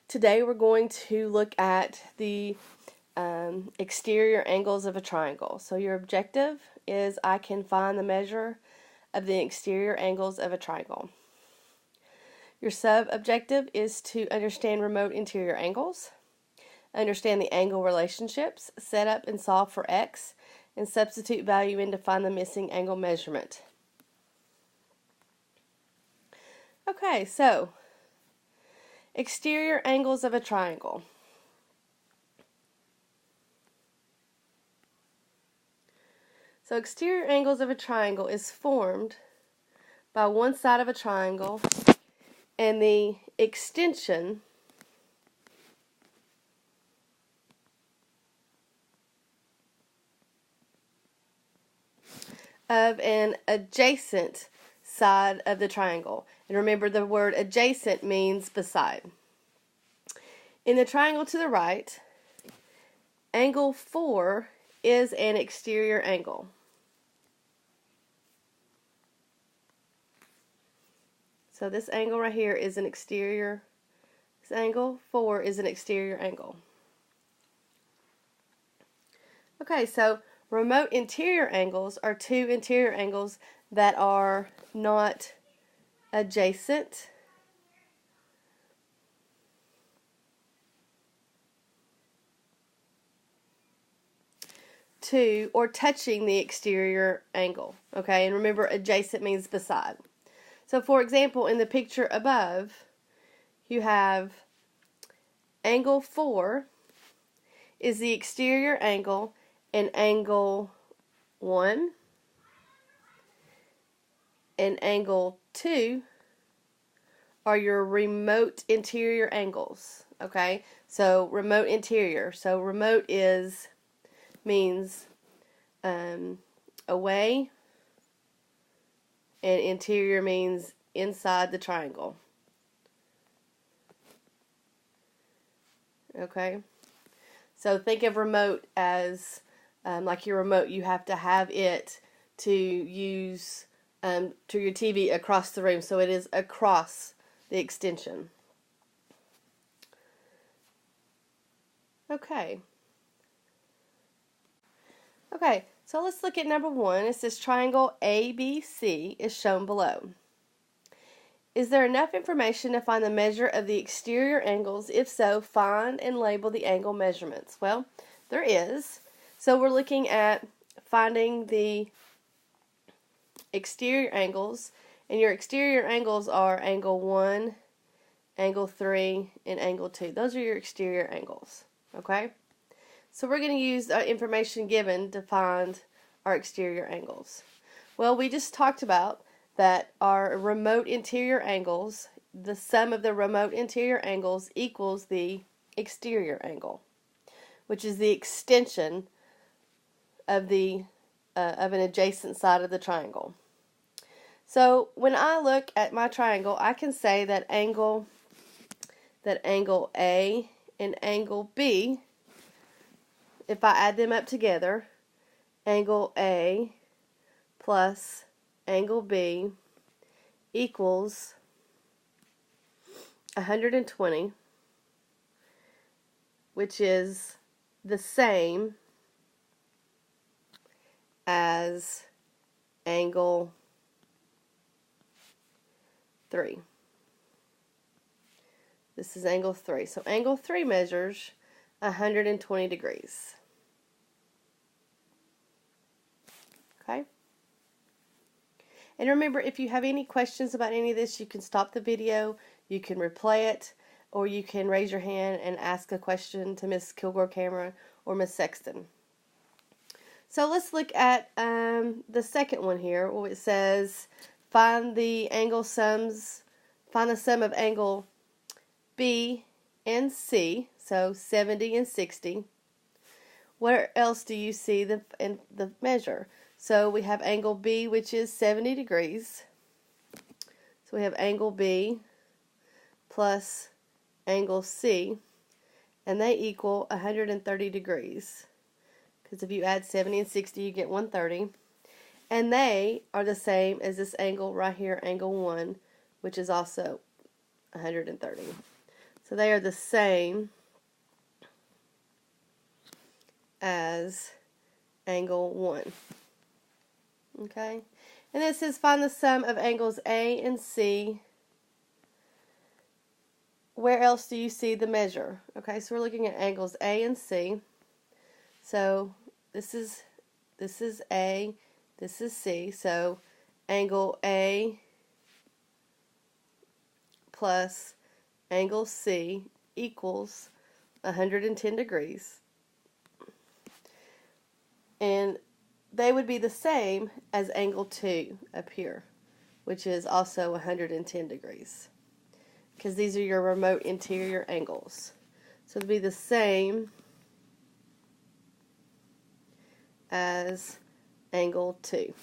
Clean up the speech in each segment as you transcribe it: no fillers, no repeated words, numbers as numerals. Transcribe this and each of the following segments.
Today we're going to look at the exterior angles of a triangle. So your objective is I can find the measure of the exterior angles of a triangle. Your sub-objective is to understand remote interior angles, understand the angle relationships, set up and solve for x, and substitute value in to find the missing angle measurement. Okay, so exterior angles of a triangle. So exterior angles of a triangle is formed by one side of a triangle and the extension of an adjacent side of the triangle. And remember, the word adjacent means beside. In the triangle to the right, angle 4 is an exterior angle. So this angle right here is an exterior. This angle 4 is an exterior angle. Okay, so remote interior angles are two interior angles that are not adjacent to or touching the exterior angle. Okay, and remember, adjacent means beside. So for example, in the picture above, you have angle 4 is the exterior angle, and angle 1 and angle 2 are your remote interior angles. Okay, so remote interior. So remote means away, and interior means inside the triangle. Okay, so think of remote as like your remote, you have to have it to use to your TV across the room, so it is across the extension. Okay, so let's look at number 1. It says triangle ABC is shown below. Is there enough information to find the measure of the exterior angles? If so, find and label the angle measurements. Well, there is. So we're looking at finding the exterior angles, and your exterior angles are angle 1, angle 3, and angle 2. Those are your exterior angles. Okay? So we're going to use the information given to find our exterior angles. Well, we just talked about that our remote interior angles, the sum of the remote interior angles equals the exterior angle, which is the extension of an adjacent side of the triangle. So when I look at my triangle, I can say that angle A and angle B, if I add them up together, angle A plus angle B equals 120, which is the same as angle 3. This is angle 3. So angle 3 measures 120 degrees. Okay? And remember, if you have any questions about any of this, you can stop the video, you can replay it, or you can raise your hand and ask a question to Miss Kilgore-Cameron or Miss Sexton. So let's look at the second one here, where it says find the sum of angle B and C, so 70 and 60. Where else do you see in the measure? So we have angle B, which is 70 degrees. So we have angle B plus angle C, and they equal 130 degrees. Because if you add 70 and 60, you get 130. And they are the same as this angle right here, angle 1, which is also 130. So they are the same as angle 1. Okay? And then it says find the sum of angles A and C. Where else do you see the measure? Okay, so we're looking at angles A and C. So this is A, this is C. So angle A plus angle C equals 110 degrees. And they would be the same as angle 2 up here, which is also 110 degrees. Because these are your remote interior angles. So it'll be the same as angle 2.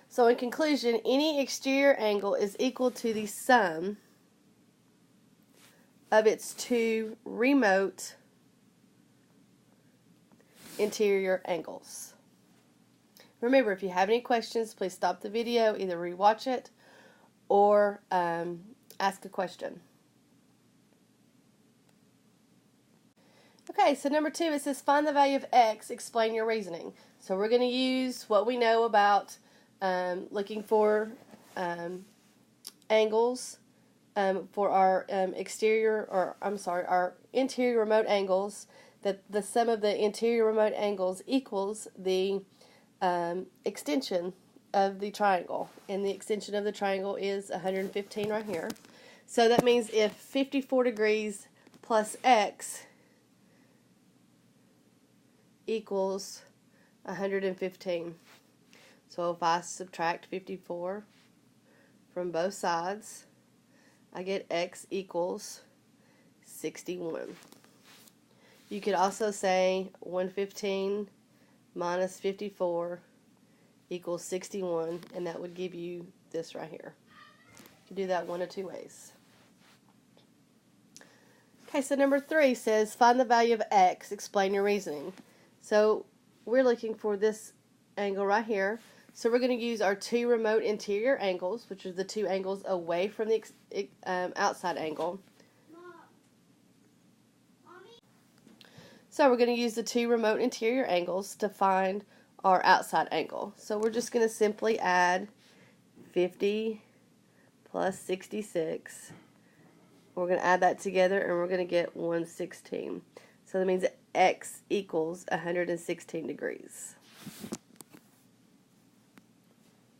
So in conclusion, any exterior angle is equal to the sum of its two remote interior angles. Remember, if you have any questions, please stop the video, either rewatch it or ask a question. Okay, so number 2, it says find the value of x, explain your reasoning. So we're going to use what we know about looking for angles for our our interior remote angles, that the sum of the interior remote angles equals the extension of the triangle. And the extension of the triangle is 115 right here. So that means if 54 degrees plus x equals 115. So if I subtract 54 from both sides, I get x equals 61. You could also say 115 minus 54 equals 61, and that would give you this right here. You can do that one of two ways. Okay, so number 3 says find the value of x, explain your reasoning. So we're looking for this angle right here. So we're going to use our two remote interior angles, which are the two angles away from the outside angle. So we're going to use the two remote interior angles to find our outside angle. So we're just going to simply add 50 plus 66. We're going to add that together and we're going to get 116. So that means x equals 116 degrees.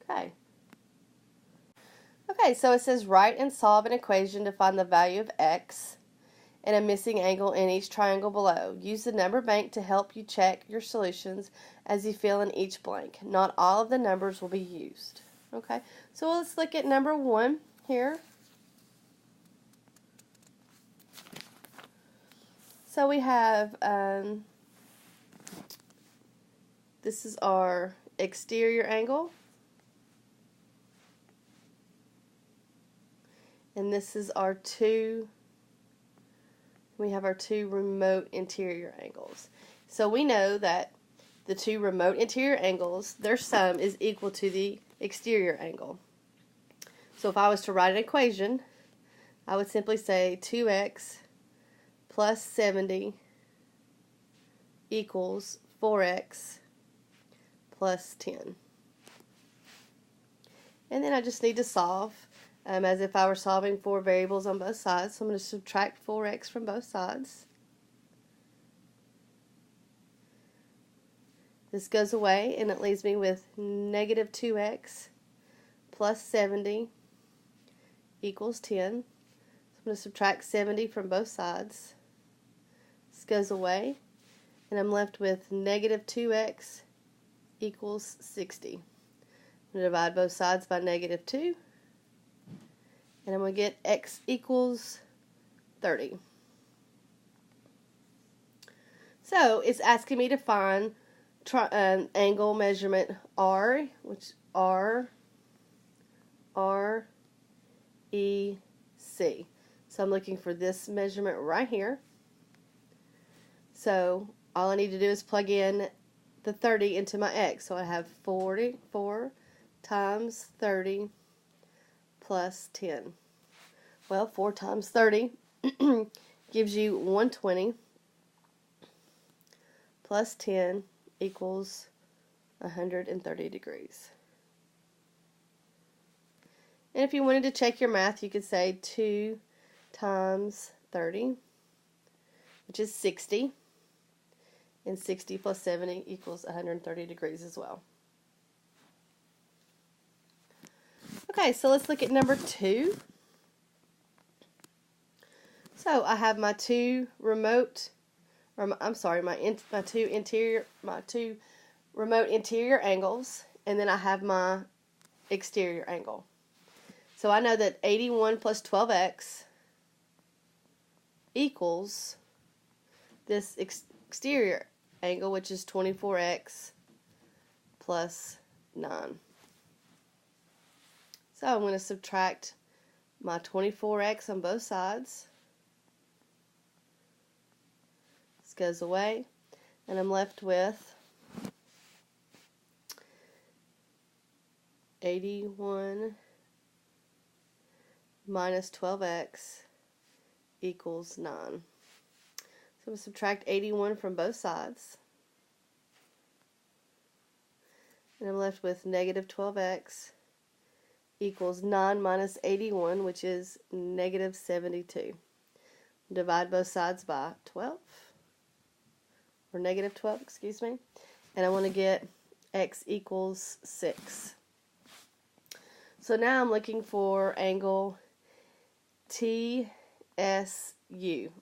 Okay. Okay, so it says write and solve an equation to find the value of x and a missing angle in each triangle below. Use the number bank to help you check your solutions as you fill in each blank. Not all of the numbers will be used. Okay, so let's look at number 1 here. So we have, this is our exterior angle. And this is our we have our two remote interior angles. So we know that the two remote interior angles, their sum is equal to the exterior angle. So if I was to write an equation, I would simply say 2x plus 70 equals 4x plus 10. And then I just need to solve as if I were solving for variables on both sides. So I'm going to subtract 4x from both sides. This goes away and it leaves me with negative 2x plus 70 equals 10. So I'm going to subtract 70 from both sides. This goes away and I'm left with negative 2x equals 60. I'm going to divide both sides by negative 2. And I'm going to get x equals 30. So it's asking me to find angle measurement R, which R, E, C. So I'm looking for this measurement right here. So all I need to do is plug in the 30 into my x. So I have 44 times 30 plus 10. Well, 4 times 30 gives you 120 plus 10 equals 130 degrees. And if you wanted to check your math, you could say 2 times 30, which is 60. And 60 plus 70 equals 130 degrees as well. Okay, so let's look at number 2. So I have my two remote, or I'm sorry, my two remote interior angles, and then I have my exterior angle. So I know that 81 plus 12x equals this exterior angle, which is 24x plus 9. So I'm going to subtract my 24x on both sides. This goes away, and I'm left with 81 minus 12x equals 9. So I'm going to subtract 81 from both sides. And I'm left with negative 12x equals 9 minus 81, which is negative 72. Divide both sides by 12, or negative 12, excuse me. And I want to get x equals 6. So now I'm looking for angle TSU,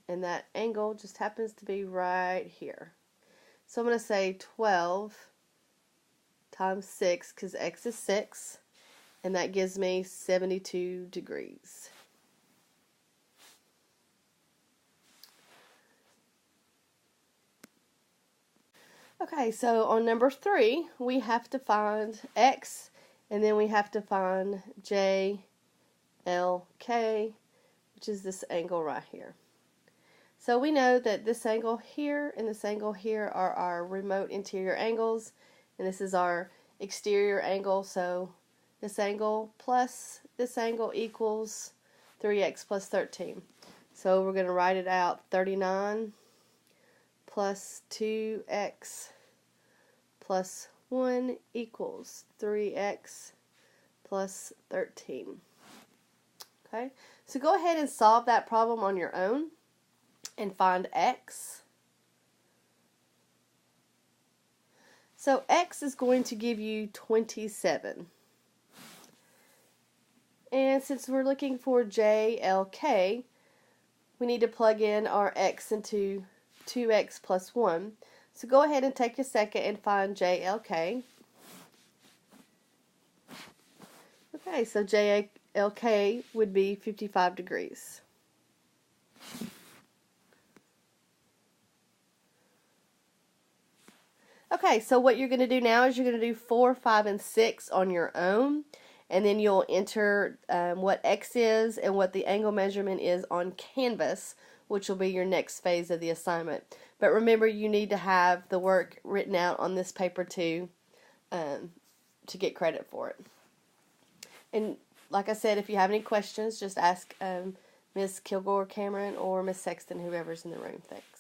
and that angle just happens to be right here. So I'm going to say 12 times 6, because x is 6, and that gives me 72 degrees. Okay, so on number 3, we have to find x, and then we have to find JLK, which is this angle right here. So we know that this angle here and this angle here are our remote interior angles, and this is our exterior angle, so this angle plus this angle equals 3x plus 13. So we're going to write it out. 39 plus 2x plus 1 equals 3x plus 13. Okay, so go ahead and solve that problem on your own and find x. So x is going to give you 27. And since we're looking for JLK, we need to plug in our x into 2x plus 1. So go ahead and take a second and find JLK. Okay, so JLK would be 55 degrees. Okay, so what you're going to do now is you're going to do 4, 5, and 6 on your own, and then you'll enter what x is and what the angle measurement is on Canvas, which will be your next phase of the assignment. But remember, you need to have the work written out on this paper too to get credit for it. And like I said, if you have any questions, just ask Miss Kilgore Cameron or Miss Sexton, whoever's in the room. Thanks.